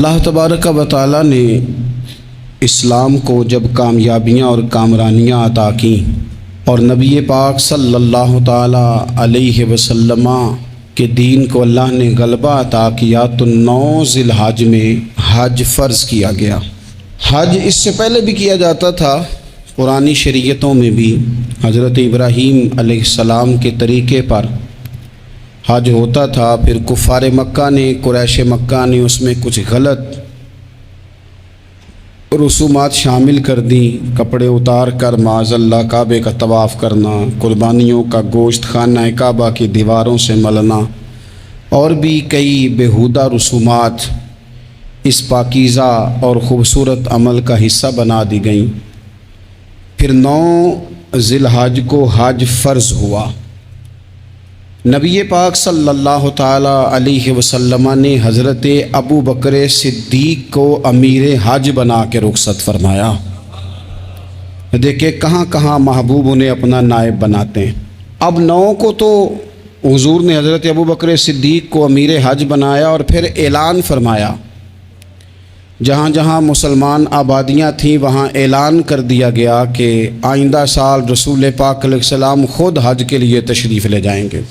اللہ تبارک و تعالیٰ نے اسلام کو جب کامیابیاں اور کامرانیاں عطا کیں اور نبی پاک صلی اللہ تعالیٰ علیہ وسلم کے دین کو اللہ نے غلبہ عطا کیا تو 9 ذی الحج میں حج فرض کیا گیا۔ حج اس سے پہلے بھی کیا جاتا تھا، پرانی شریعتوں میں بھی حضرت ابراہیم علیہ السلام کے طریقے پر حج ہوتا تھا۔ پھر کفار مکہ نے، قریش مکہ نے اس میں کچھ غلط رسومات شامل کر دیں، کپڑے اتار کر معاذ اللہ کعبے کا طواف کرنا، قربانیوں کا گوشت خانہ کعبہ کی دیواروں سے ملنا اور بھی کئی بیہودہ رسومات اس پاکیزہ اور خوبصورت عمل کا حصہ بنا دی گئیں۔ پھر 9 ذی الحج کو حج فرض ہوا۔ نبی پاک صلی اللہ تعالیٰ علیہ وسلم نے حضرت ابو بکر صدیق کو امیر حج بنا کے رخصت فرمایا۔ دیکھیں کہاں کہاں محبوب انہیں اپنا نائب بناتے ہیں۔ اب 9 کو تو حضور نے حضرت ابو بکر صدیق کو امیر حج بنایا اور پھر اعلان فرمایا، جہاں جہاں مسلمان آبادیاں تھیں وہاں اعلان کر دیا گیا کہ آئندہ سال رسول پاک علیہ السلام خود حج کے لیے تشریف لے جائیں گے۔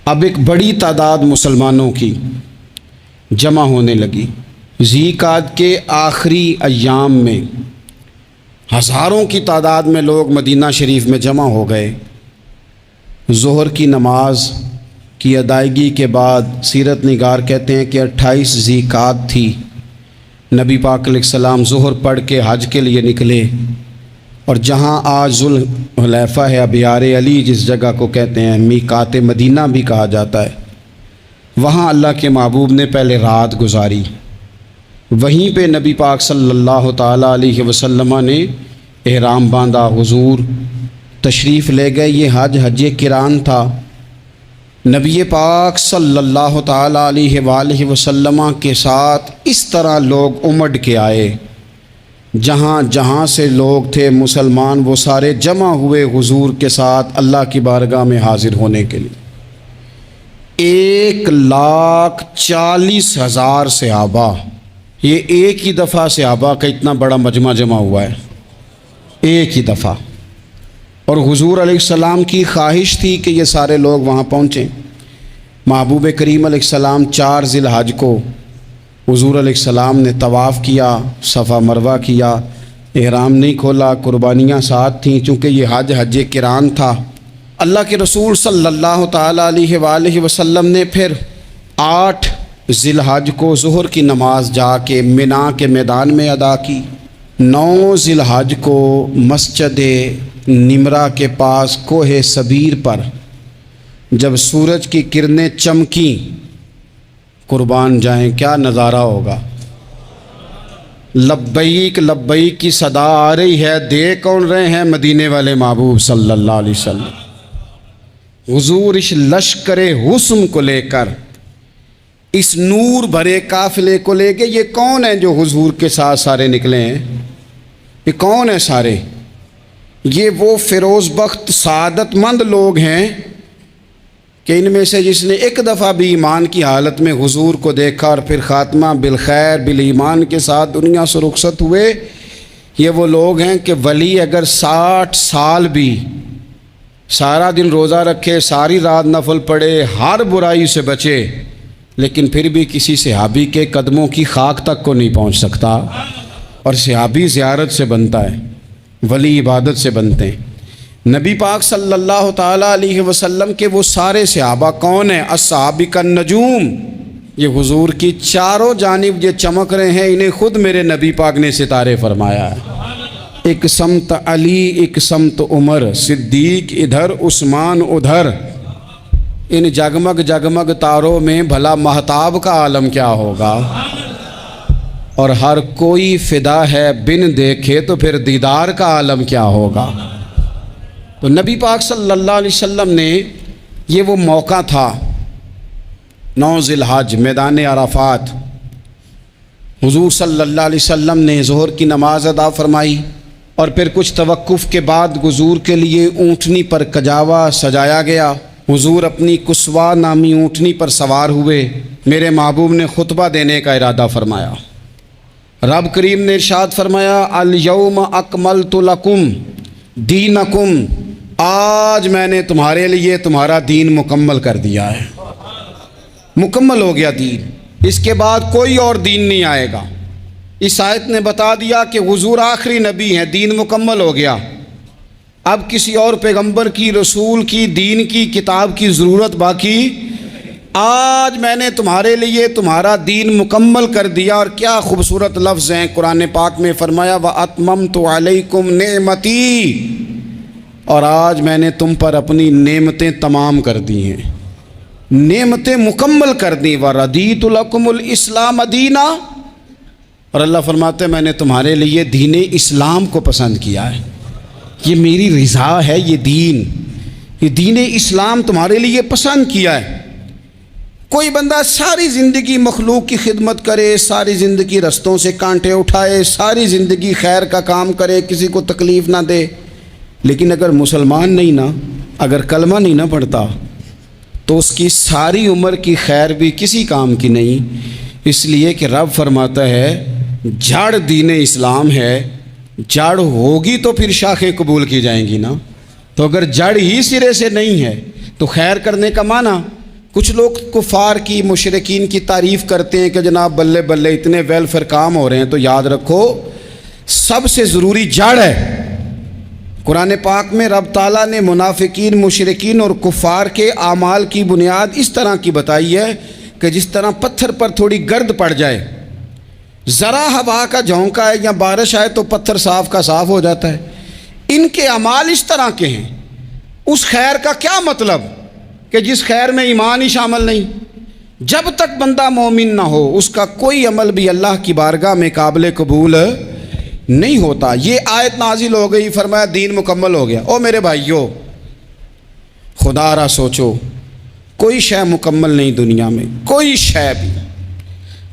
اب ایک بڑی تعداد مسلمانوں کی جمع ہونے لگی۔ ذی قعدہ کے آخری ایام میں ہزاروں کی تعداد میں لوگ مدینہ شریف میں جمع ہو گئے۔ ظہر کی نماز کی ادائیگی کے بعد سیرت نگار کہتے ہیں کہ 28 ذی قعدہ تھی، نبی پاک علیہ السلام ظہر پڑھ کے حج کے لیے نکلے، اور جہاں آج ذوالحلیفہ ہے، ابیار علی جس جگہ کو کہتے ہیں، میقات مدینہ بھی کہا جاتا ہے، وہاں اللہ کے محبوب نے پہلے رات گزاری۔ وہیں پہ نبی پاک صلی اللہ تعالیٰ علیہ وسلم نے احرام باندھا، حضور تشریف لے گئے۔ یہ حج قران تھا۔ نبی پاک صلی اللہ تعالیٰ علیہ وآلہ وسلم کے ساتھ اس طرح لوگ امڑ کے آئے، جہاں جہاں سے لوگ تھے مسلمان وہ سارے جمع ہوئے حضور کے ساتھ اللہ کی بارگاہ میں حاضر ہونے کے لیے۔ 1,40,000 صحابہ، یہ ایک ہی دفعہ صحابہ کا اتنا بڑا مجمع جمع ہوا ہے، ایک ہی دفعہ۔ اور حضور علیہ السلام کی خواہش تھی کہ یہ سارے لوگ وہاں پہنچیں۔ محبوب کریم علیہ السلام 4 ذی الحج کو حضور علیہ السلام نے طواف کیا، صفا مروہ کیا، احرام نہیں کھولا، قربانیاں ساتھ تھیں، چونکہ یہ حج قران تھا۔ اللہ کے رسول صلی اللہ تعالیٰ علیہ وآلہ وسلم نے پھر 8 ذی الحج کو ظہر کی نماز جا کے منا کے میدان میں ادا کی۔ 9 ذی الحج کو مسجد نمرہ کے پاس کوہ صبیر پر جب سورج کی کرنیں چمکیں، قربان جائیں کیا نظارہ ہوگا۔ لبیک لبیک کی صدا آ رہی ہے، دے کون رہے ہیں؟ مدینے والے محبوب صلی اللہ علیہ وسلم۔ حضور اس لشکر حسن کو لے کر، اس نور بھرے قافلے کو لے کے، یہ کون ہیں جو حضور کے ساتھ سارے نکلے ہیں؟ یہ کون ہیں سارے؟ یہ وہ فیروز بخت سعادت مند لوگ ہیں کہ ان میں سے جس نے ایک دفعہ بھی ایمان کی حالت میں حضور کو دیکھا اور پھر خاتمہ بالخیر بالایمان کے ساتھ دنیا سے رخصت ہوئے، یہ وہ لوگ ہیں کہ ولی اگر 60 سال بھی سارا دن روزہ رکھے، ساری رات نفل پڑھے، ہر برائی سے بچے، لیکن پھر بھی کسی صحابی کے قدموں کی خاک تک کو نہیں پہنچ سکتا۔ اور صحابی زیارت سے بنتا ہے، ولی عبادت سے بنتے ہیں۔ نبی پاک صلی اللہ تعالیٰ علیہ وسلم کے وہ سارے صحابہ کون ہیں؟ الصحابہ النجوم، یہ حضور کی چاروں جانب یہ چمک رہے ہیں، انہیں خود میرے نبی پاک نے ستارے فرمایا ہے۔ ایک سمت علی، ایک سمت عمر، صدیق ادھر، عثمان ادھر۔ ان جگمگ جگمگ تاروں میں بھلا مہتاب کا عالم کیا ہوگا؟ اور ہر کوئی فدا ہے بن دیکھے تو پھر دیدار کا عالم کیا ہوگا؟ تو نبی پاک صلی اللہ علیہ وسلم نے یہ وہ موقع تھا، 9 ذی الحج میدان عرفات، حضور صلی اللہ علیہ وسلم نے ظہر کی نماز ادا فرمائی اور پھر کچھ توقف کے بعد حضور کے لیے اونٹنی پر کجاوا سجایا گیا، हुजूर अपनी कुस्वा नामी ऊँटनी पर सवार हुए, मेरे महबूब ने खुतबा देने का इरादा फरमाया। रब करीम ने इरशाद फरमाया, अल यौम अकमलतु लकुम दीनकुम, आज मैंने तुम्हारे लिए तुम्हारा दीन मुकम्मल कर दिया है। मुकम्मल हो गया दीन, इसके बाद कोई और दीन नहीं आएगा। इस आयत ने बता दिया कि हुजूर आखिरी नबी हैं, दीन मुकम्मल हो गया। अब किसी और पैगंबर की, रसूल की, दीन की, किताब की ज़रूरत बाकी। आज मैंने तुम्हारे लिए तुम्हारा दीन मुकम्मल कर दिया। और क्या खूबसूरत लफ्ज़ हैं कुरान पाक में, फरमाया व अतममतु अलैकुम नेमती, और आज मैंने तुम पर अपनी नेमतें तमाम कर दी हैं, नेमतें मुकम्मल कर दी। व रदीतु लकुमुल इस्लाम दीना, और अल्लाह फरमाते हैं मैंने तुम्हारे लिए दीन इस्लाम को पसंद किया है, ये मेरी रज़ा है, ये दीन इस्लाम तुम्हारे लिए पसंद किया है। कोई बंदा सारी ज़िंदगी मखलूक की खिदमत करे, सारी ज़िंदगी रस्तों से कांटे उठाए, सारी ज़िंदगी खैर का काम करे, किसी को तकलीफ़ ना दे, लेकिन अगर मुसलमान नहीं ना, अगर कलमा नहीं ना पढ़ता, तो उसकी सारी उम्र की खैर भी किसी काम की नहीं। इसलिए कि रब फरमाता है जड़ दीन इस्लाम है, जड़ होगी तो फिर शाखें कबूल की जाएंगी ना। तो अगर जड़ ही सिरे से नहीं है तो खैर करने का माना। कुछ लोग कुफार की, मुशरिकीन की तारीफ़ करते हैं कि जनाब बल्ले बल्ले इतने वेलफेयर काम हो रहे हैं, तो याद रखो सबसे ज़रूरी जड़ है। कुरान पाक में रब ताला ने मुनाफिकीन, मुशरिकीन और कुफार के आमाल की बुनियाद इस तरह की बताई है कि जिस तरह पत्थर पर थोड़ी गर्द पड़ जाए, ज़रा हवा का झोंका है या बारिश आए तो पत्थर साफ़ का साफ़ हो जाता है। इनके अमाल इस तरह के हैं। उस खैर का क्या मतलब कि जिस खैर में ईमान ही शामिल नहीं। जब तक बंदा मोमिन ना हो उसका कोई अमल भी अल्लाह की बारगाह में काबिल कबूल नहीं होता। ये आयत नाजिल हो गई, फरमाया दीन मुकम्मल हो गया। ओ मेरे भाइयों, खुदारा सोचो, कोई शय मुकम्मल नहीं दुनिया में, कोई शय भी।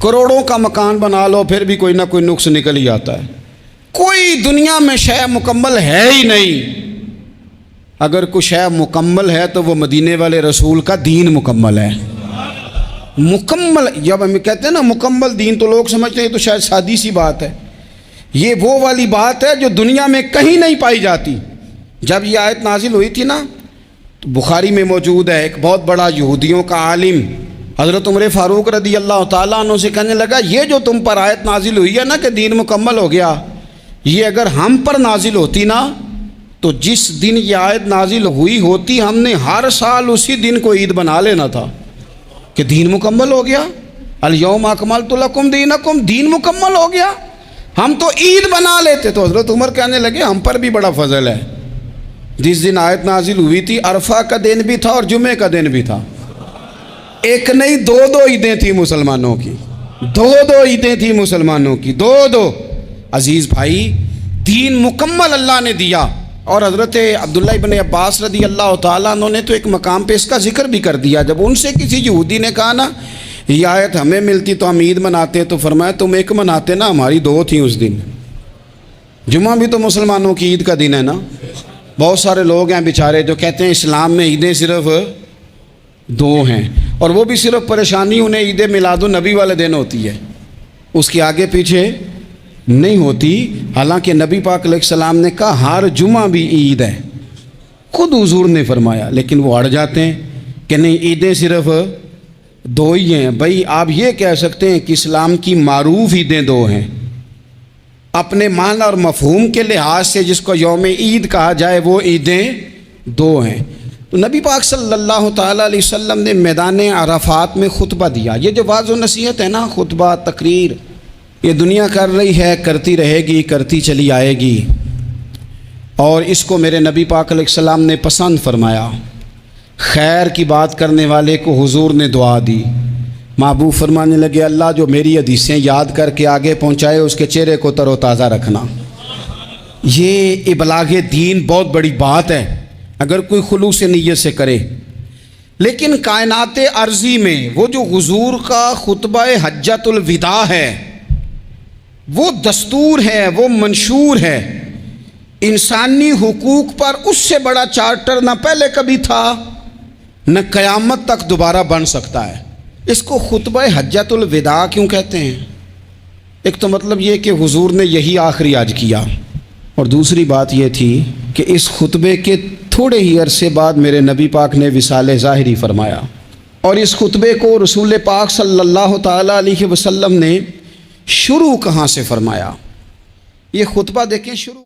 करोड़ों का मकान बना लो फिर भी कोई ना कोई नुक्स निकल ही आता है। कोई दुनिया में शय मुकम्मल है ही नहीं। अगर कोई शय मुकम्मल है तो वो मदीने वाले रसूल का दीन मुकम्मल है। मुकम्मल, जब हम कहते हैं ना मुकम्मल दीन, तो लोग समझते हैं तो शायद सादी सी बात है। ये वो वाली बात है जो दुनिया में कहीं नहीं पाई जाती। जब ये आयत नाजिल हुई थी ना, तो बुखारी में मौजूद है, एक बहुत बड़ा यहूदियों का आलिम हज़रत उमर फ़ारूक रदी अल्लाह ताला अन्हु से कहने लगा, ये जो तुम पर आयत नाजिल हुई है ना कि दीन मुकम्मल हो गया, ये अगर हम पर नाजिल होती ना, तो जिस दिन ये आयत नाजिल हुई होती हमने हर साल उसी दिन को ईद बना लेना था कि दीन मुकम्मल हो गया। अल यौम अकमलतु लकुम दीनकुम, दीन मुकम्मल हो गया। हम तो ईद बना लेते। तो हज़रत उमर कहने लगे हम पर भी बड़ा फजल है। जिस दिन आयत नाजिल हुई थी अरफा का दिन भी था और जुमे का दिन भी था। एक नहीं दो ईदें थी मुसलमानों की, दो ईदें थी मुसलमानों की, दो। अजीज़ भाई, दीन मुकम्मल अल्लाह ने दिया। और हज़रत अब्दुल्ला इब्न अब्बास रदी अल्लाह ताला अन्हु ने तो एक मकाम पे इसका जिक्र भी कर दिया। जब उनसे किसी यहूदी ने कहा ना ये आयत हमें मिलती तो हम ईद मनाते, तो फरमाया तुम एक मनाते ना, हमारी दो थी उस दिन। जुम्मा भी तो मुसलमानों की ईद का दिन है ना। बहुत सारे लोग हैं बेचारे जो कहते हैं इस्लाम में ईदें सिर्फ दो हैं, और वो भी सिर्फ परेशानी उन्हें ईद मिलादुन नबी वाले दिन होती है, उसके आगे पीछे नहीं होती। हालांकि नबी पाक अलैहिस्सलाम ने कहा हर जुमा भी ईद है, खुद हुजूर ने फरमाया, लेकिन वो अड़ जाते हैं कि नहीं ईदें सिर्फ दो ही हैं। भाई आप ये कह सकते हैं कि इस्लाम की मारूफ ईदें दो हैं, अपने माना और मफहूम के लिहाज से जिसको यौम ईद कहा जाए वो ईदें दो हैं। तो नबी पाक सल्लल्लाहु ताला अलैहि वसल्लम ने मैदान अराफात में खुतबा दिया। ये जो वाज़ व नसीहत है ना, खुतबा तकरीर, ये दुनिया कर रही है, करती रहेगी, करती चली आएगी, और इसको मेरे नबी पाक अलैहिस्सलाम ने पसंद फरमाया। खैर की बात करने वाले को हुजूर ने दुआ दी। महबूब फरमाने लगे अल्लाह जो मेरी हदीसें याद करके आगे पहुँचाए उसके चेहरे को तरोताज़ा रखना। ये इबलागे दीन बहुत बड़ी बात है अगर कोई खुलूस नीयत से करे। लेकिन कायनात अर्ज़ी में वो जो हुजूर का खुतबा हज्जतुल विदा है, वो दस्तूर है, वो मंशूर है। इंसानी हुकूक पर उससे बड़ा चार्टर ना पहले कभी था نہ قیامت تک دوبارہ بن سکتا ہے۔ اس کو خطبہ حجۃ الوداع کیوں کہتے ہیں؟ ایک تو مطلب یہ کہ حضور نے یہی آخری حج کیا، اور دوسری بات یہ تھی کہ اس خطبے کے تھوڑے ہی عرصے بعد میرے نبی پاک نے وصال ظاہری فرمایا، اور اس خطبے کو رسول پاک صلی اللہ تعالیٰ علیہ وسلم نے شروع کہاں سے فرمایا؟ یہ خطبہ دیکھیں شروع